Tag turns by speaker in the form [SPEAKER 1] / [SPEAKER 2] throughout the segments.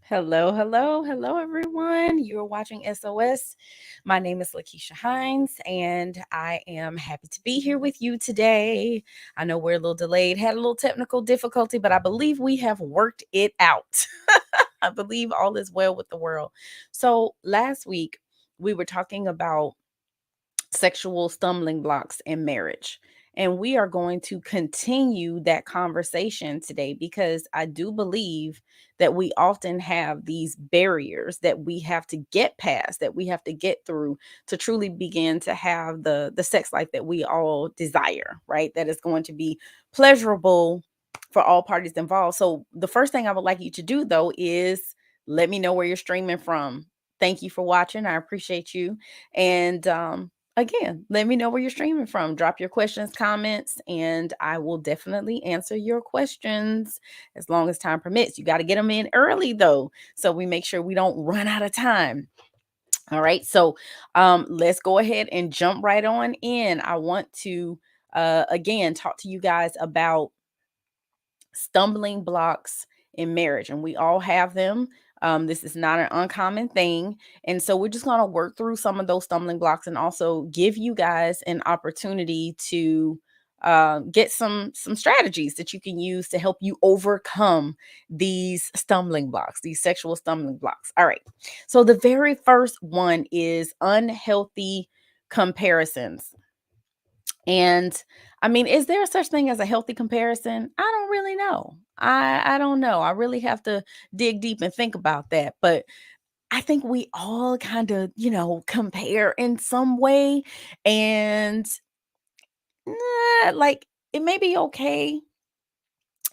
[SPEAKER 1] Hello, hello, hello, everyone. You're watching SOS. My name is Lakeisha Hines, and I am happy to be here with you today. I know we're a little delayed, had a little technical difficulty, but I believe we have worked it out. I believe all is well with the world. So, last week we were talking about sexual stumbling blocks in marriage. And we are going to continue that conversation today because I do believe that we often have these barriers that we have to get past, that we have to get through to truly begin to have the sex life that we all desire, right? That is going to be pleasurable for all parties involved. So the first thing I would like you to do though is let me know where you're streaming from. Thank you for watching. I appreciate you. And again, let me know where you're streaming from. Drop your questions, comments, and I will definitely answer your questions as long as time permits. You got to get them in early though, so we make sure we don't run out of time. All right, so let's go ahead and jump right on in. I want to again talk to you guys about stumbling blocks in marriage, and we all have them. This is not an uncommon thing. And so we're just going to work through some of those stumbling blocks and also give you guys an opportunity to get some strategies that you can use to help you overcome these stumbling blocks, these sexual stumbling blocks. All right. So the very first one is unhealthy comparisons. And I mean, is there such thing as a healthy comparison? I don't really know. I don't know. I really have to dig deep and think about that. But I think we all kind of, compare in some way. And like it may be okay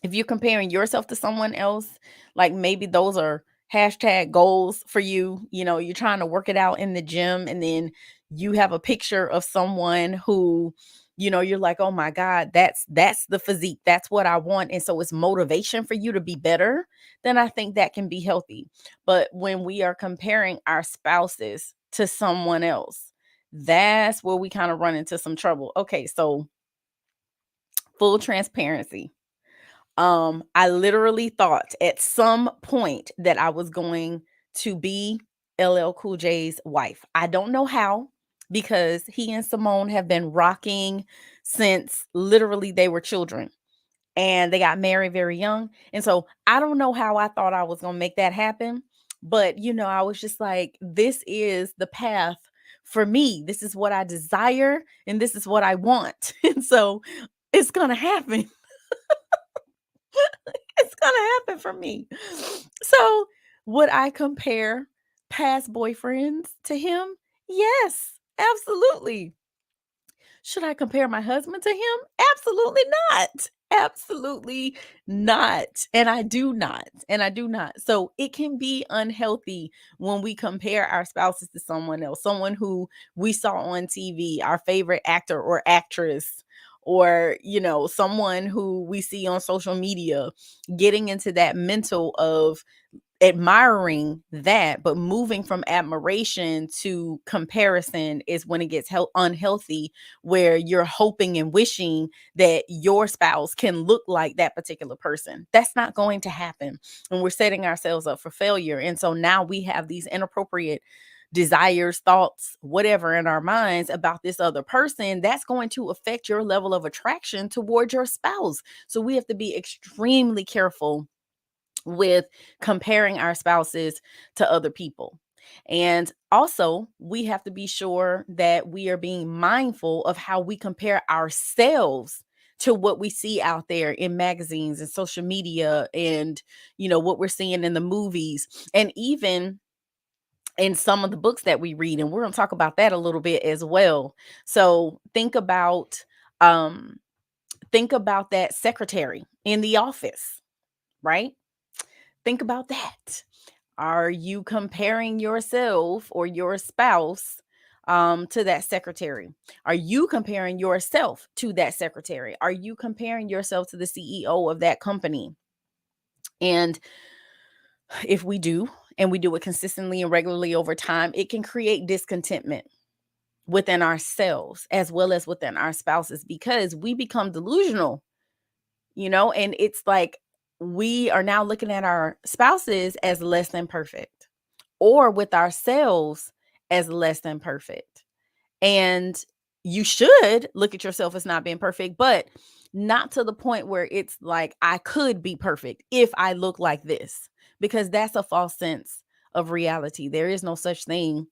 [SPEAKER 1] if you're comparing yourself to someone else, like maybe those are hashtag goals for you. You're trying to work it out in the gym, and then you have a picture of someone who, you're like, oh my God, that's the physique. That's what I want. And so it's motivation for you to be better. Then I think that can be healthy. But when we are comparing our spouses to someone else, that's where we kind of run into some trouble. Okay, so full transparency. I literally thought at some point that I was going to be LL Cool J's wife. I don't know how, because he and Simone have been rocking since literally they were children, and they got married very young. And so I don't know how I thought I was going to make that happen, but I was just like, this is the path for me. This is what I desire and this is what I want. And so it's going to happen. It's gonna happen for me. So, would I compare past boyfriends to him? Yes, absolutely. Should I compare my husband to him? Absolutely not. Absolutely not. And I do not. And I do not. So it can be unhealthy when we compare our spouses to someone else, someone who we saw on TV, our favorite actor or actress, or, someone who we see on social media, getting into that mental of admiring that, but moving from admiration to comparison is when it gets unhealthy, where you're hoping and wishing that your spouse can look like that particular person. That's not going to happen, and we're setting ourselves up for failure. And so now we have these inappropriate desires, thoughts, whatever in our minds about this other person that's going to affect your level of attraction towards your spouse. So we have to be extremely careful with comparing our spouses to other people. And also, we have to be sure that we are being mindful of how we compare ourselves to what we see out there in magazines and social media, and what we're seeing in the movies, and even in some of the books that we read. And we're going to talk about that a little bit as well. So um think about that secretary in the office, right? Think about that. Are you comparing yourself or your spouse to that secretary? Are you comparing yourself to that secretary? Are you comparing yourself to the CEO of that company? And if we do, and we do it consistently and regularly over time, it can create discontentment within ourselves as well as within our spouses, because we become delusional, and it's like we are now looking at our spouses as less than perfect, or with ourselves as less than perfect. And you should look at yourself as not being perfect, but not to the point where it's like, I could be perfect if I look like this, because that's a false sense of reality. There is no such thing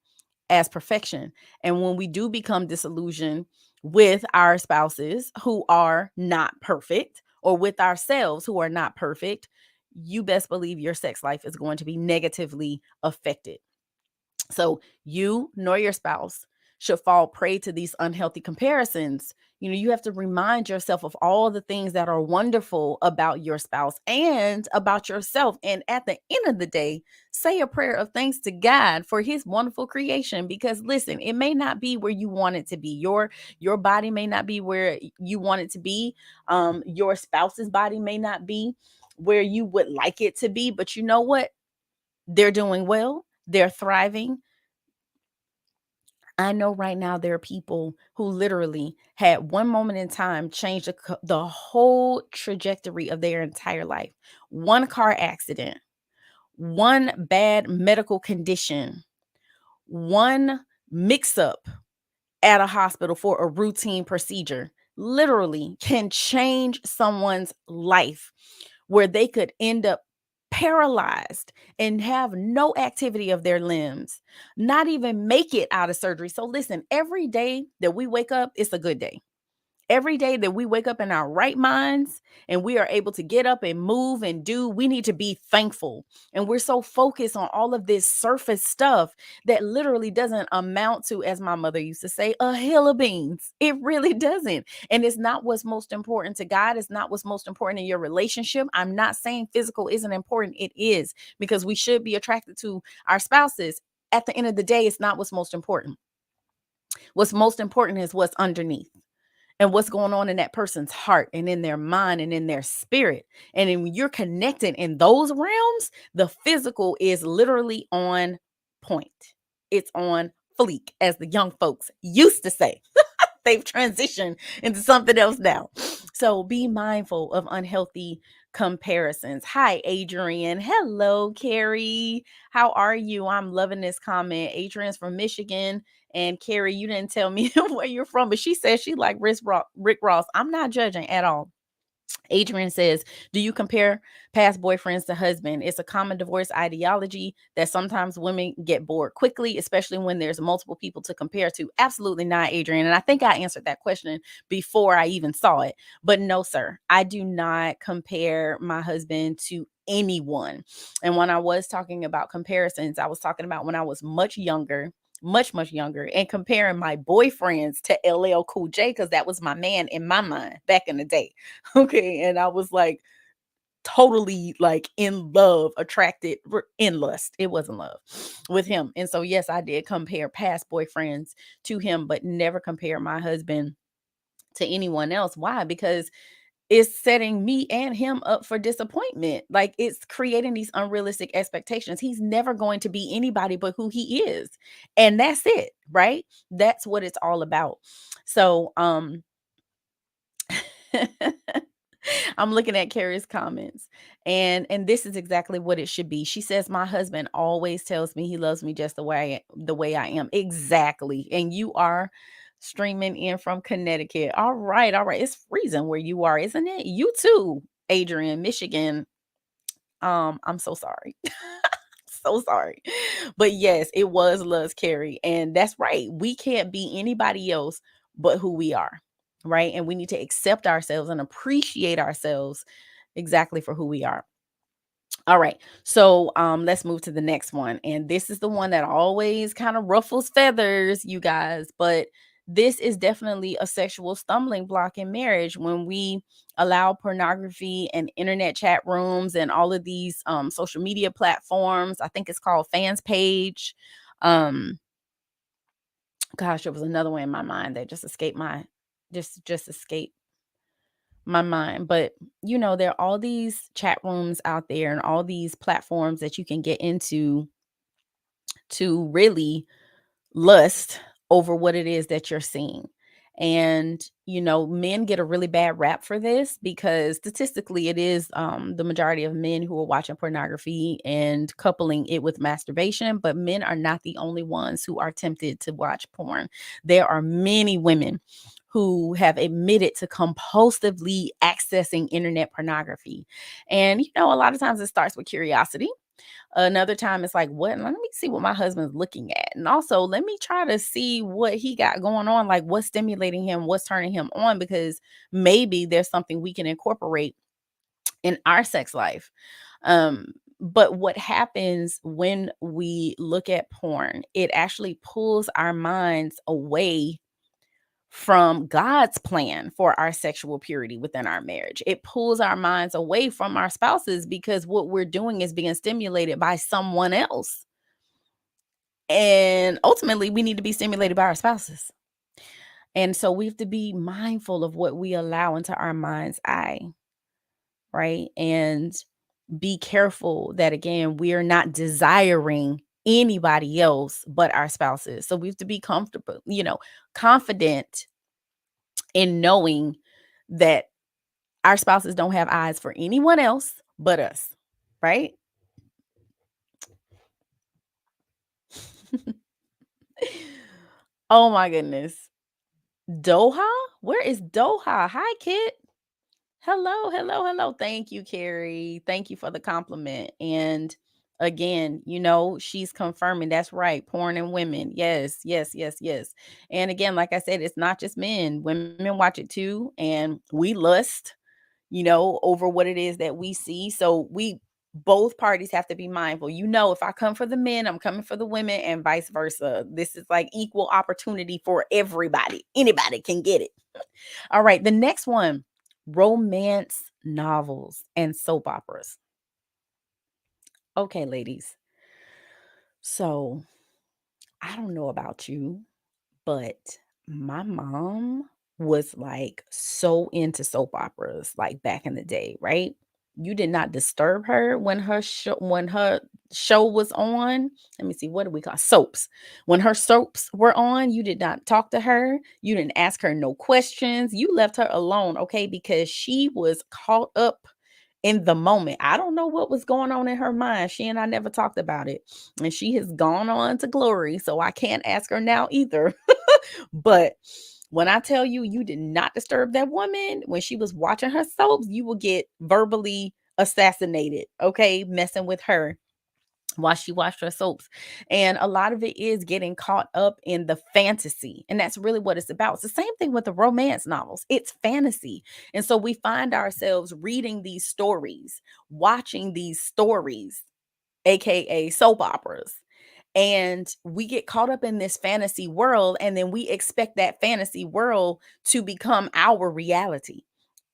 [SPEAKER 1] as perfection. And when we do become disillusioned with our spouses who are not perfect, or with ourselves who are not perfect, you best believe your sex life is going to be negatively affected. So you nor your spouse should fall prey to these unhealthy comparisons. You have to remind yourself of all the things that are wonderful about your spouse and about yourself. And at the end of the day, say a prayer of thanks to God for his wonderful creation. Because listen, it may not be where you want it to be. Your body may not be where you want it to be. Your spouse's body may not be where you would like it to be. But you know what? They're doing well. They're thriving. I know right now there are people who literally had one moment in time change the whole trajectory of their entire life. One car accident, one bad medical condition, one mix up at a hospital for a routine procedure literally can change someone's life, where they could end up paralyzed and have no activity of their limbs, not even make it out of surgery. So listen, every day that we wake up, it's a good day. Every day that we wake up in our right minds and we are able to get up and move and do, we need to be thankful. And we're so focused on all of this surface stuff that literally doesn't amount to, as my mother used to say, a hill of beans. It really doesn't. And it's not what's most important to God. It's not what's most important in your relationship. I'm not saying physical isn't important. It is, because we should be attracted to our spouses. At the end of the day, it's not what's most important. What's most important is what's underneath, and what's going on in that person's heart and in their mind and in their spirit. And then when you're connected in those realms, the physical is literally on point. It's on fleek, as the young folks used to say. They've transitioned into something else now. So be mindful of unhealthy comparisons. Hi, Adrian. Hello, Carrie. How are you? I'm loving this comment. Adrian's from Michigan. And Carrie, you didn't tell me where you're from, but she says she like Rick Ross. I'm not judging at all. Adrian says, do you compare past boyfriends to husband? It's a common divorce ideology that sometimes women get bored quickly, especially when there's multiple people to compare to. Absolutely not, Adrian. And I think I answered that question before I even saw it. But no, sir, I do not compare my husband to anyone. And when I was talking about comparisons, I was talking about when I was much younger, much younger, and comparing my boyfriends to LL Cool J, because that was my man in my mind back in the day. Okay. And I was like totally like in love, attracted, in lust. It wasn't love with him. And so, yes, I did compare past boyfriends to him, but never compare my husband to anyone else. Why? Because it's setting me and him up for disappointment. Like, it's creating these unrealistic expectations. He's never going to be anybody but who he is. And that's it, right? That's what it's all about. So, I'm looking at Carrie's comments, and this is exactly what it should be. She says, my husband always tells me he loves me just the way I am. Exactly. And you are streaming in from Connecticut. All right, all right. It's freezing where you are, isn't it? You too, Adrian, Michigan. I'm so sorry. So sorry. But yes, it was Love's Carrie. And that's right. We can't be anybody else but who we are. Right. And we need to accept ourselves and appreciate ourselves exactly for who we are. All right. So let's move to the next one. And this is the one that always kind of ruffles feathers, you guys. But this is definitely a sexual stumbling block in marriage, when we allow pornography and internet chat rooms and all of these social media platforms. I think it's called Fans Page. Um, gosh, there was another one in my mind that just escaped just escaped my mind. But there are all these chat rooms out there and all these platforms that you can get into to really lust over what it is that you're seeing. And, men get a really bad rap for this because statistically it is the majority of men who are watching pornography and coupling it with masturbation, but men are not the only ones who are tempted to watch porn. There are many women who have admitted to compulsively accessing internet pornography. And, a lot of times it starts with curiosity. Another time it's like, what? Let me see what my husband's looking at. And also, let me try to see what he got going on, like what's stimulating him, what's turning him on, because maybe there's something we can incorporate in our sex life. But what happens when we look at porn, it actually pulls our minds away from God's plan for our sexual purity within our marriage. It pulls our minds away from our spouses because what we're doing is being stimulated by someone else. And ultimately, we need to be stimulated by our spouses. And so we have to be mindful of what we allow into our mind's eye, right? And be careful that, again, we are not desiring anybody else but our spouses. So we have to be comfortable, confident in knowing that our spouses don't have eyes for anyone else but us, right? Oh my goodness. Doha? Where is Doha? Hi, Kit. Hello, hello, hello. Thank you, Carrie. Thank you for the compliment. And again, she's confirming that's right. Porn and women. Yes, yes, yes, yes. And again, like I said, it's not just men. Women watch it too. And we lust, over what it is that we see. So both parties have to be mindful. If I come for the men, I'm coming for the women and vice versa. This is like equal opportunity for everybody. Anybody can get it. All right. The next one, romance novels and soap operas. Okay, ladies. So I don't know about you, but my mom was like so into soap operas like back in the day, right? You did not disturb her when her show was on. Let me see, what do we call soaps? When her soaps were on, you did not talk to her. You didn't ask her no questions. You left her alone, okay? Because she was caught up in the moment. I don't know what was going on in her mind. She and I never talked about it. And she has gone on to glory. So I can't ask her now either. But when I tell you, you did not disturb that woman when she was watching her soaps, you will get verbally assassinated, okay? Messing with her while she watched her soaps. And a lot of it is getting caught up in the fantasy. And that's really what it's about. It's the same thing with the romance novels. It's fantasy. And so we find ourselves reading these stories, watching these stories, aka soap operas. And we get caught up in this fantasy world, and then we expect that fantasy world to become our reality.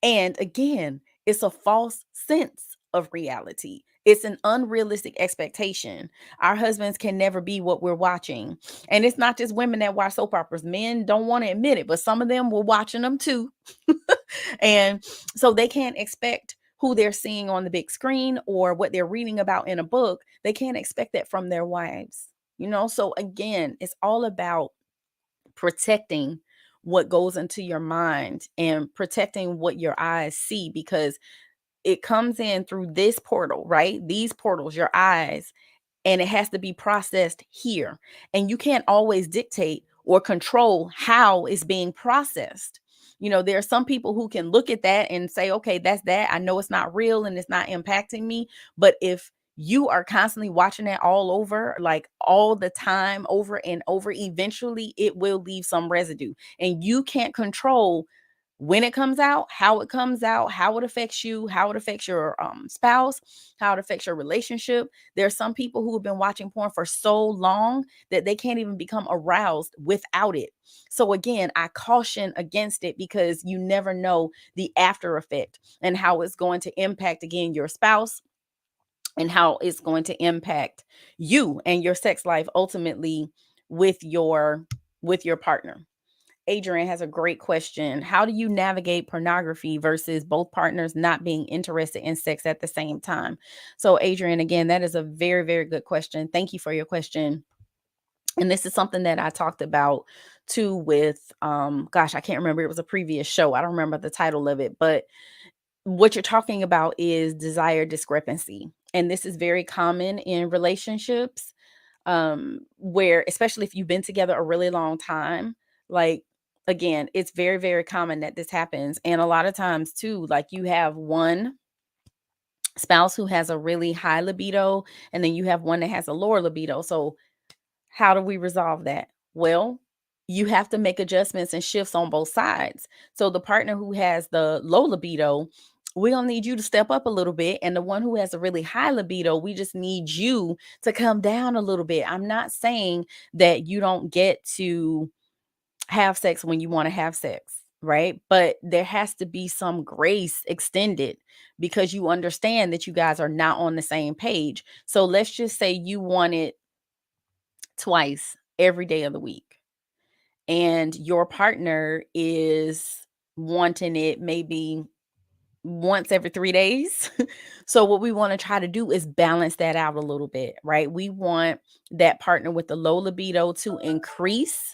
[SPEAKER 1] And again, it's a false sense of reality. It's an unrealistic expectation. Our husbands can never be what we're watching. And it's not just women that watch soap operas. Men don't want to admit it, but some of them were watching them too. And so they can't expect who they're seeing on the big screen or what they're reading about in a book. They can't expect that from their wives. So again, it's all about protecting what goes into your mind and protecting what your eyes see, because it comes in through this portal, right? These portals, your eyes, and it has to be processed here. And you can't always dictate or control how it's being processed. There are some people who can look at that and say, okay, that's that. I know it's not real and it's not impacting me. But if you are constantly watching that all over, like all the time, over and over, eventually it will leave some residue. And you can't control when it comes out, how it comes out, how it affects you, how it affects your spouse, how it affects your relationship. There are some people who have been watching porn for so long that they can't even become aroused without it. So again, I caution against it because you never know the after effect and how it's going to impact, again, your spouse, and how it's going to impact you and your sex life ultimately with your partner. Adrian has a great question. How do you navigate pornography versus both partners not being interested in sex at the same time? So, Adrian, again, that is a very, very good question. Thank you for your question. And this is something that I talked about too with, gosh, I can't remember. It was a previous show. I don't remember the title of it, but what you're talking about is desire discrepancy. And this is very common in relationships, where, especially if you've been together a really long time, like, again, it's very, very common that this happens. And a lot of times too, like, you have one spouse who has a really high libido, and then you have one that has a lower libido. So how do we resolve that? Well, you have to make adjustments and shifts on both sides. So the partner who has the low libido, we're going to need you to step up a little bit. And the one who has a really high libido, we just need you to come down a little bit. I'm not saying that you don't get to have sex when you want to have sex, right? But there has to be some grace extended because you understand that you guys are not on the same page. So let's just say you want it twice every day of the week, and your partner is wanting it maybe once every 3 days. So what we want to try to do is balance that out a little bit, right? We want that partner with the low libido to increase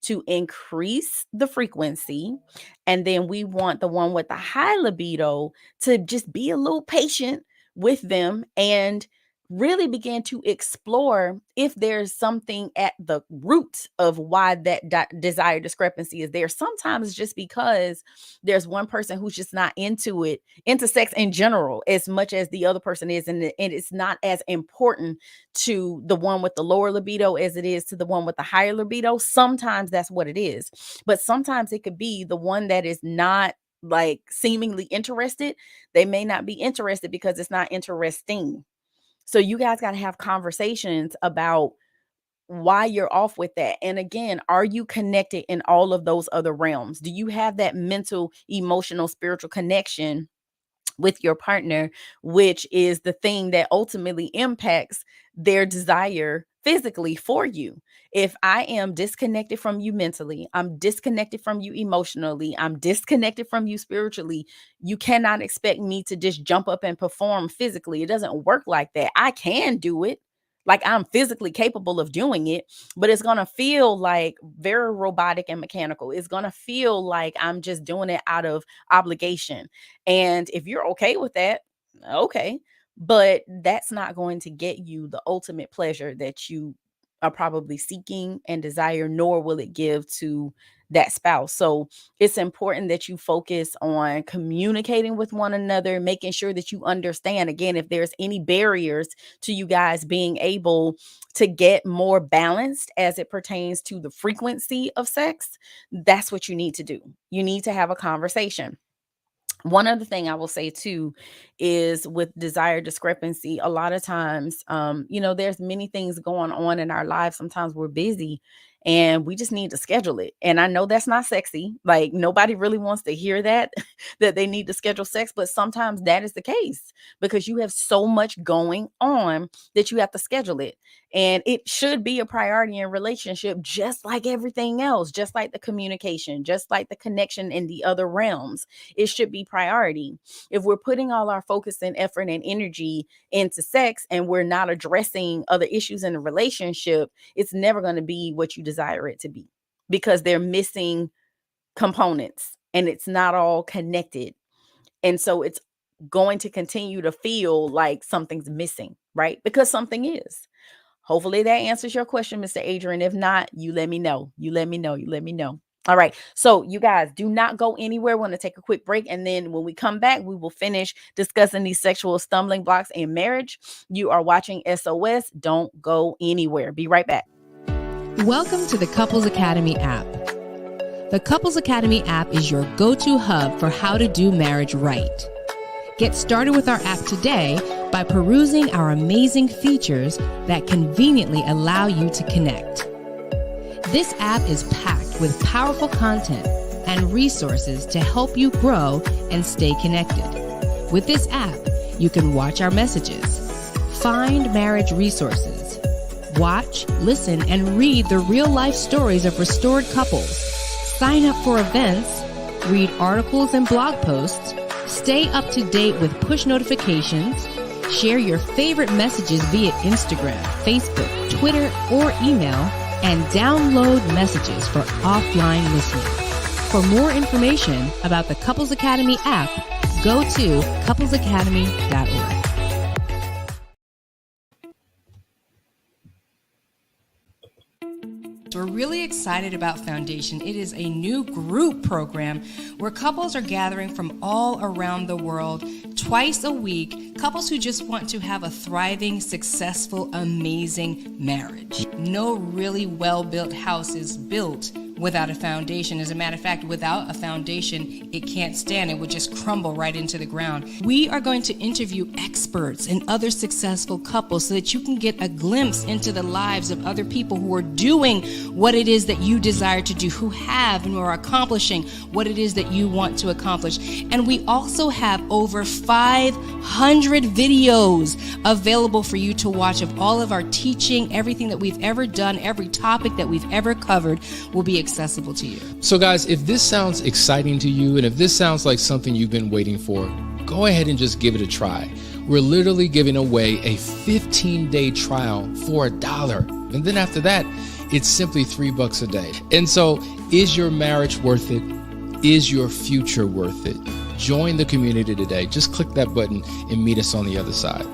[SPEAKER 1] the frequency, and then we want the one with the high libido to just be a little patient with them and really begin to explore if there's something at the root of why that desire discrepancy is there. Sometimes it's just because there's one person who's just not into sex in general as much as the other person is, and it's not as important to the one with the lower libido as it is to the one with the higher libido. Sometimes that's what it is, but sometimes it could be the one that is not, like, seemingly interested. They may not be interested because it's not interesting. So you guys got to have conversations about why you're off with that. And again, are you connected in all of those other realms? Do you have that mental, emotional, spiritual connection with your partner, which is the thing that ultimately impacts their desire physically for you? If I am disconnected from you mentally, I'm disconnected from you emotionally, I'm disconnected from you spiritually, you cannot expect me to just jump up and perform physically. It doesn't work like that. I can do it. Like, I'm physically capable of doing it, but it's going to feel like very robotic and mechanical. It's going to feel like I'm just doing it out of obligation. And if you're okay with that, okay. But that's not going to get you the ultimate pleasure that you are probably seeking and desire, nor will it give to that spouse. So it's important that you focus on communicating with one another, making sure that you understand, again, if there's any barriers to you guys being able to get more balanced as it pertains to the frequency of sex. That's what you need to do. You need to have a conversation. One other thing I will say too is with desire discrepancy, a lot of times, there's many things going on in our lives. Sometimes we're busy and we just need to schedule it. And I know that's not sexy. Like, nobody really wants to hear that, that they need to schedule sex, but sometimes that is the case because you have so much going on that you have to schedule it. And it should be a priority in relationship, just like everything else, just like the communication, just like the connection in the other realms. It should be priority. If we're putting all our focus and effort and energy into sex and we're not addressing other issues in the relationship, it's never going to be what you desire it to be because they're missing components and it's not all connected. And so it's going to continue to feel like something's missing, right? Because something is. Hopefully that answers your question, Mr. Adrian. If not, you let me know. You let me know. All right. So you guys do not go anywhere. We're going to take a quick break. And then when we come back, we will finish discussing these sexual stumbling blocks in marriage. You are watching SOS. Don't go anywhere. Be right back.
[SPEAKER 2] Welcome to the Couples Academy app. The Couples Academy app is your go-to hub for how to do marriage right. Get started with our app today by perusing our amazing features that conveniently allow you to connect. This app is packed with powerful content and resources to help you grow and stay connected. With this app, you can watch our messages, find marriage resources, watch, listen, and read the real-life stories of restored couples, sign up for events, read articles and blog posts, stay up to date with push notifications, share your favorite messages via Instagram, Facebook, Twitter, or email, and download messages for offline listening. For more information about the Couples Academy app, go to couplesacademy.org. We're really excited about Foundation. It is a new group program where couples are gathering from all around the world twice a week, couples who just want to have a thriving, successful, amazing marriage. No really well-built house is built without a foundation. As a matter of fact, without a foundation, it can't stand. It would just crumble right into the ground. We are going to interview experts and other successful couples so that you can get a glimpse into the lives of other people who are doing what it is that you desire to do, who have and who are accomplishing what it is that you want to accomplish. And we also have over 500 videos available for you to watch of all of our teaching. Everything that we've ever done, every topic that we've ever covered will be accessible to you.
[SPEAKER 3] So guys, if this sounds exciting to you and if this sounds like something you've been waiting for, go ahead and just give it a try. We're literally giving away a 15-day trial for $1. And then after that, it's simply $3 a day. And so, is your marriage worth it? Is your future worth it? Join the community today. Just click that button and meet us on the other side.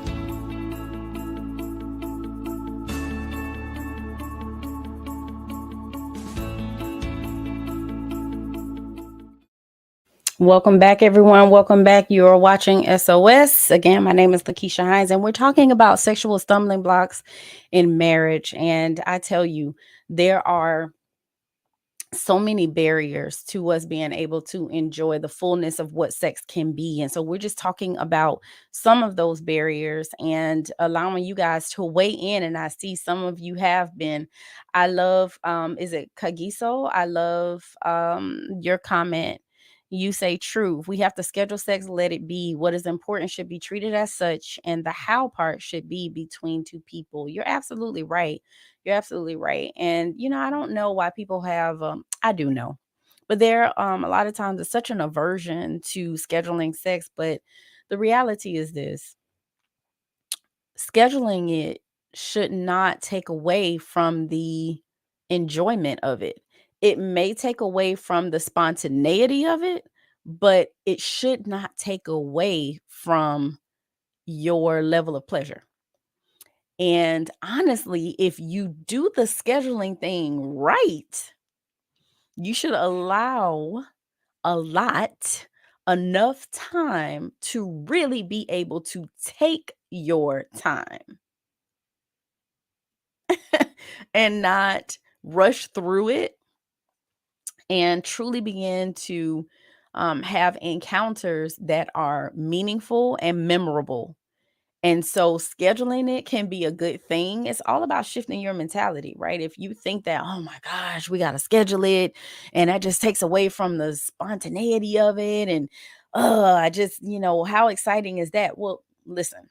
[SPEAKER 1] Welcome back, everyone. Welcome back. You are watching SOS. Again, my name is Lakeisha Hines, and we're talking about sexual stumbling blocks in marriage. And I tell you, there are so many barriers to us being able to enjoy the fullness of what sex can be. And so we're just talking about some of those barriers and allowing you guys to weigh in. And I see some of you have been. I love, is it Kagiso? I love your comment. You say true. We have to schedule sex, let it be. What is important should be treated as such, and the how part should be between two people. You're absolutely right. You're absolutely right. And I don't know why people have I do know. But there a lot of times it's such an aversion to scheduling sex, but the reality is this. Scheduling it should not take away from the enjoyment of it. It may take away from the spontaneity of it, but it should not take away from your level of pleasure. And honestly, if you do the scheduling thing right, you should allow enough time to really be able to take your time and not rush through it and truly begin to have encounters that are meaningful and memorable. And so scheduling it can be a good thing. It's all about shifting your mentality, right? If you think that, oh my gosh, we got to schedule it and that just takes away from the spontaneity of it. And I just, how exciting is that? Well, listen,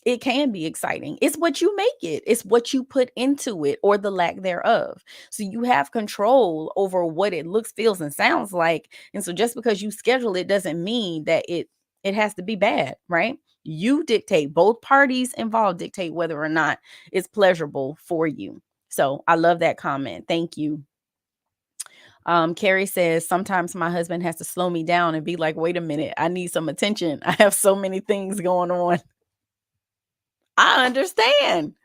[SPEAKER 1] it can be exciting. It's what you make it. It's what you put into it or the lack thereof. So you have control over what it looks, feels, and sounds like. And so just because you schedule it doesn't mean that it has to be bad, right? You dictate, both parties involved dictate whether or not it's pleasurable for you. So I love that comment. Thank you. Carrie says, sometimes my husband has to slow me down and be like, wait a minute, I need some attention. I have so many things going on. I understand.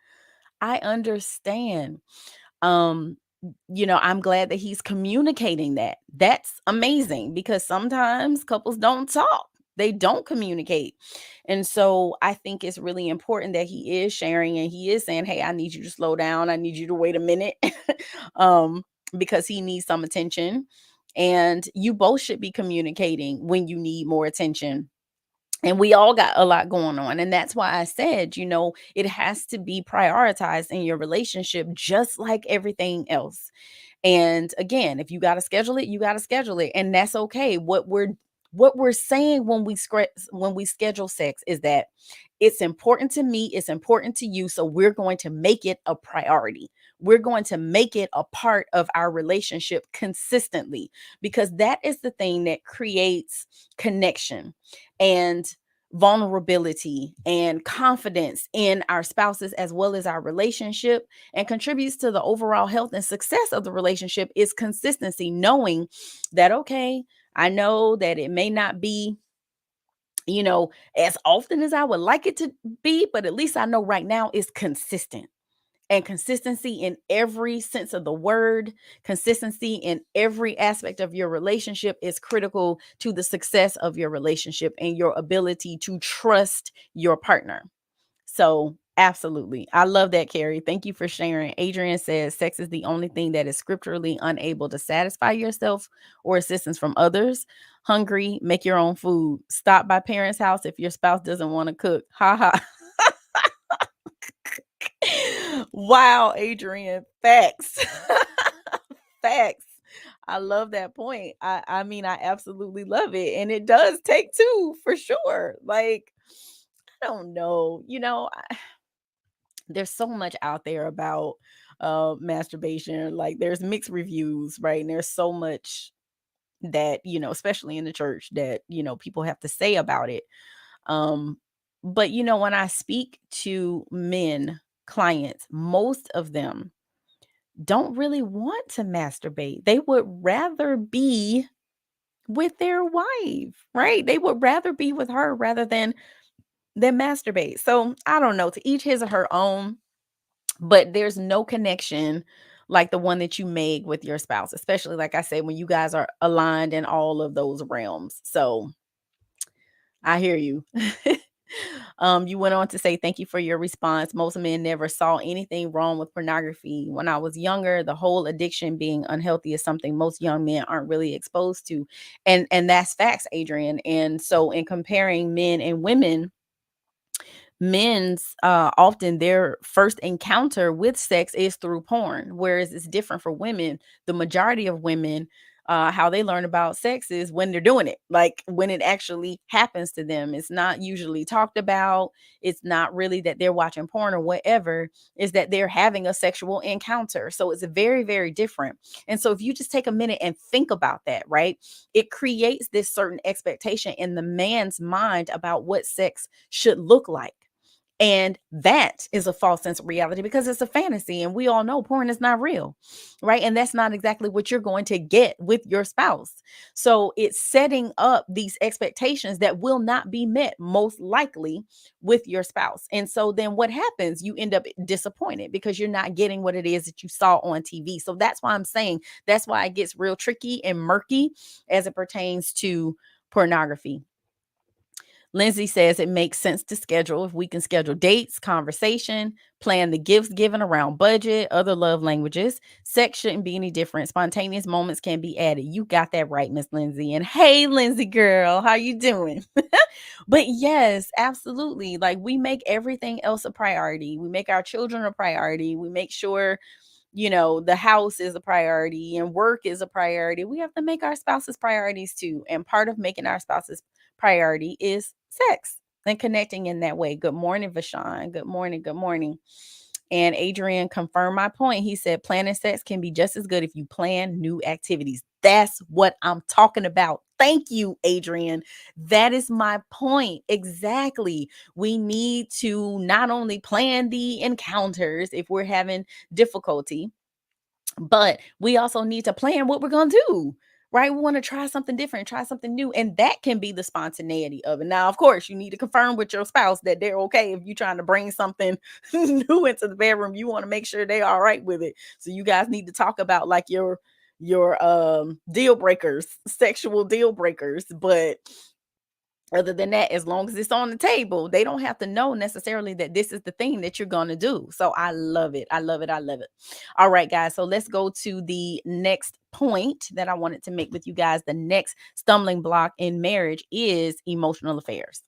[SPEAKER 1] I understand. I'm glad that he's communicating that. That's amazing because sometimes couples don't talk. They don't communicate. And so I think it's really important that he is sharing and he is saying, hey, I need you to slow down. I need you to wait a minute because he needs some attention. And you both should be communicating when you need more attention. And we all got a lot going on. And that's why I said, it has to be prioritized in your relationship, just like everything else. And again, if you got to schedule it, you got to schedule it. And that's okay. What we're saying when we schedule sex is that it's important to me, it's important to you, so we're going to make it a priority. We're going to make it a part of our relationship consistently because that is the thing that creates connection. And vulnerability and confidence in our spouses as well as our relationship, and contributes to the overall health and success of the relationship, is consistency. Knowing that, okay, I know that it may not be, as often as I would like it to be, but at least I know right now it's consistent. And consistency in every sense of the word, consistency in every aspect of your relationship is critical to the success of your relationship and your ability to trust your partner. So, absolutely. I love that, Carrie. Thank you for sharing. Adrian says sex is the only thing that is scripturally unable to satisfy yourself or assistance from others. Hungry, make your own food. Stop by parents' house if your spouse doesn't want to cook. Ha ha. Wow, Adrian. Facts. Facts. I love that point. I mean, I absolutely love it. And it does take two for sure. Like, I don't know. There's so much out there about masturbation. Like, there's mixed reviews, right? And there's so much that, especially in the church, that, people have to say about it. Um, but when I speak to men clients, most of them don't really want to masturbate. They would rather be with their wife, right? They would rather be with her rather than masturbate. So I don't know, to each his or her own, but there's no connection like the one that you make with your spouse, especially like I said, when you guys are aligned in all of those realms. So I hear you. You went on to say, thank you for your response. Most men never saw anything wrong with pornography. When I was younger, the whole addiction being unhealthy is something most young men aren't really exposed to. And that's facts, Adrian. And so in comparing men and women, men's often their first encounter with sex is through porn, whereas it's different for women. The majority of women, how they learn about sex is when they're doing it, like when it actually happens to them. It's not usually talked about. It's not really that they're watching porn or whatever, is that they're having a sexual encounter. So it's very, very different. And so if you just take a minute and think about that, right, it creates this certain expectation in the man's mind about what sex should look like. And that is a false sense of reality because it's a fantasy. And we all know porn is not real, right? And that's not exactly what you're going to get with your spouse. So it's setting up these expectations that will not be met, most likely, with your spouse. And so then what happens? You end up disappointed because you're not getting what it is that you saw on TV. So that's why I'm saying that's why it gets real tricky and murky as it pertains to pornography. Lindsay says it makes sense to schedule. If we can schedule dates, conversation, plan the gifts given around budget, other love languages, sex shouldn't be any different. Spontaneous moments can be added. You got that right, Miss Lindsay. And hey, Lindsay girl, how you doing? But yes, absolutely. Like, we make everything else a priority. We make our children a priority. We make sure the house is a priority and work is a priority. We have to make our spouses priorities too. And part of making our spouses priority is sex and connecting in that way. Good morning, Vashawn. Good morning. Good morning. And Adrian confirmed my point. He said planning sex can be just as good if you plan new activities. That's what I'm talking about. Thank you, Adrian. That is my point. Exactly. We need to not only plan the encounters if we're having difficulty, but we also need to plan what we're going to do. Right? We want to try something different, try something new. And that can be the spontaneity of it. Now, of course, you need to confirm with your spouse that they're okay. If you're trying to bring something new into the bedroom, you want to make sure they're all right with it. So you guys need to talk about like your deal breakers, sexual deal breakers. But other than that, as long as it's on the table, they don't have to know necessarily that this is the thing that you're going to do. So I love it. I love it. I love it. All right, guys. So let's go to the next point that I wanted to make with you guys. The next stumbling block in marriage is emotional affairs.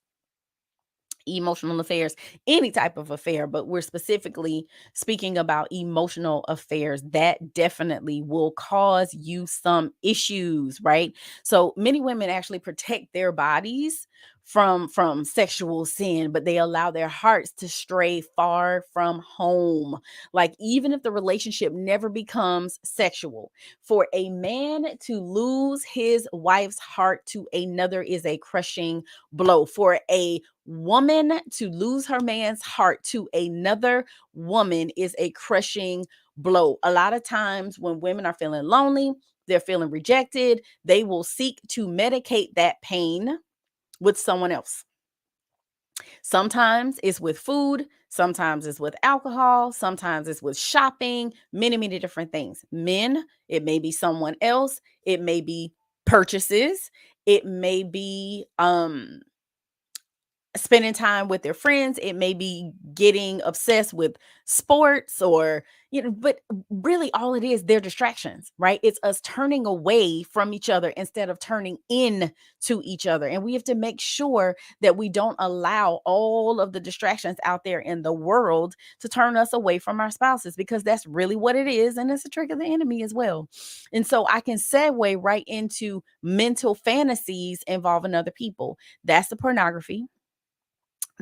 [SPEAKER 1] Emotional affairs, any type of affair, but we're specifically speaking about emotional affairs that definitely will cause you some issues, right? So many women actually protect their bodies from sexual sin, but they allow their hearts to stray far from home. Like, even if the relationship never becomes sexual, for a man to lose his wife's heart to another is a crushing blow. For a woman to lose her man's heart to another woman is a crushing blow. A lot of times when women are feeling lonely, they're feeling rejected, they will seek to medicate that pain with someone else. Sometimes it's with food, sometimes it's with alcohol, sometimes it's with shopping, many, many different things. Men, it may be someone else, it may be purchases, it may be spending time with their friends, it may be getting obsessed with sports, or but really all it is, they're distractions, right? It's us turning away from each other instead of turning in to each other. And we have to make sure that we don't allow all of the distractions out there in the world to turn us away from our spouses, because that's really what it is, and it's a trick of the enemy as well. And so I can segue right into mental fantasies involving other people. That's the pornography,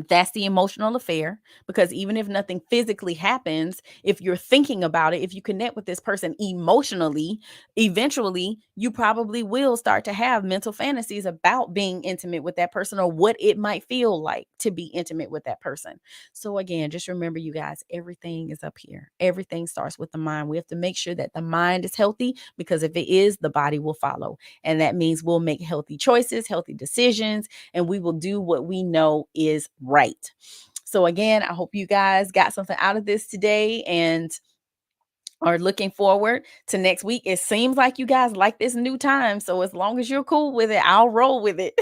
[SPEAKER 1] that's the emotional affair, because even if nothing physically happens, if you're thinking about it, if you connect with this person emotionally, eventually you probably will start to have mental fantasies about being intimate with that person, or what it might feel like to be intimate with that person. So again, just remember, you guys, everything is up here. Everything starts with the mind. We have to make sure that the mind is healthy, because if it is, the body will follow. And that means we'll make healthy choices, healthy decisions, and we will do what we know is right. So again, I hope you guys got something out of this today and are looking forward to next week. It seems like you guys like this new time. So as long as you're cool with it, I'll roll with it.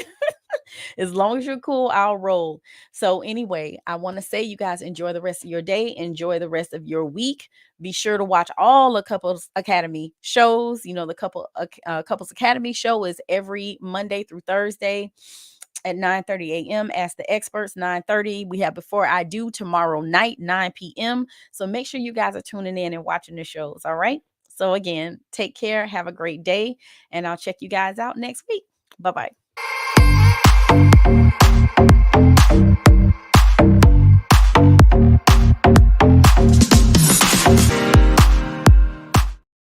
[SPEAKER 1] As long as you're cool, I'll roll. So anyway, I want to say, you guys, enjoy the rest of your day. Enjoy the rest of your week. Be sure to watch all the Couples Academy shows. You know, the Couples Academy show is every Monday through Thursday at 9:30 a.m. Ask the Experts, 9:30. We have Before I Do tomorrow night, 9 p.m. So make sure you guys are tuning in and watching the shows. All right. So again, take care. Have a great day. And I'll check you guys out next week. Bye-bye.